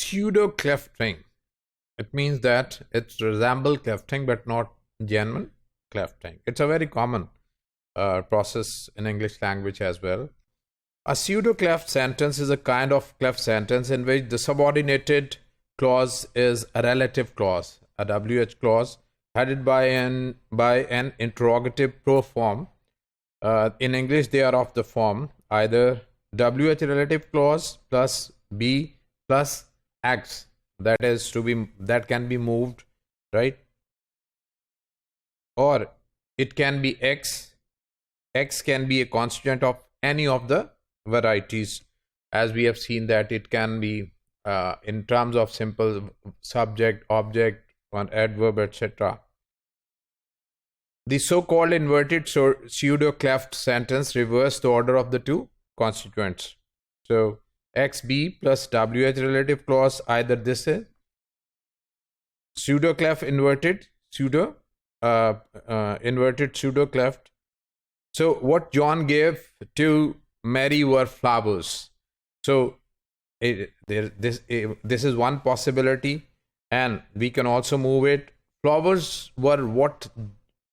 pseudo clefting. It means that it resembles clefting but not genuine clefting. It's a very common process in English language as well. A pseudo cleft sentence is a kind of cleft sentence in which the subordinated clause is a relative clause, a WH clause, headed by an interrogative proform. In English, they are of the form either WH relative clause plus B plus X, that can be moved, right? Or it can be X. X can be a constituent of any of the varieties, as we have seen that it can be in terms of simple subject, object, or adverb, etc. The so-called inverted pseudo-cleft sentence reverses the order of the two constituents. So XB plus WH relative clause, either this is pseudo-cleft inverted pseudo-cleft. So what John gave to Mary were flowers. So this is one possibility, and we can also move it. Flowers were what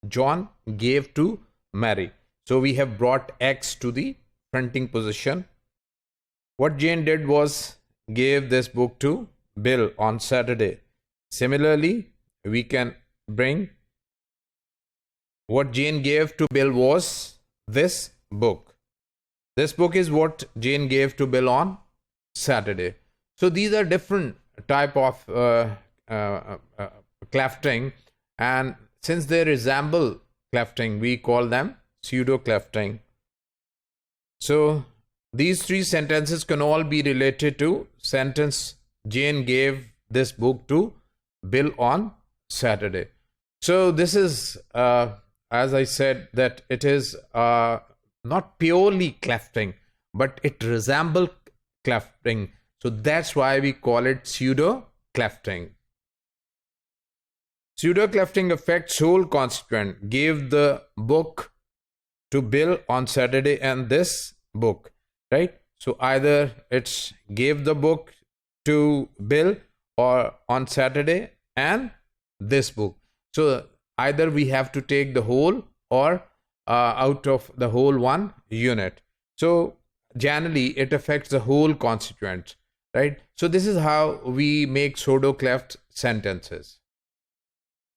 John gave to Mary. So we have brought X to the fronting position. What Jane did was gave this book to Bill on Saturday. Similarly, we can bring what Jane gave to Bill was this book. This book is what Jane gave to Bill on Saturday. So these are different type of clefting, and since they resemble clefting, we call them pseudo-clefting. So these three sentences can all be related to sentence Jane gave this book to Bill on Saturday. So this is, as I said, that it is not purely clefting, but it resembles clefting. So that's why we call it pseudo-clefting. Pseudo-clefting affects whole constituent. Gave the book to Bill on Saturday and this book, right? So either it's gave the book to Bill or on Saturday and this book. So either we have to take the whole or out of the whole one unit. So generally it affects the whole constituent, right? So this is how we make pseudo-cleft sentences.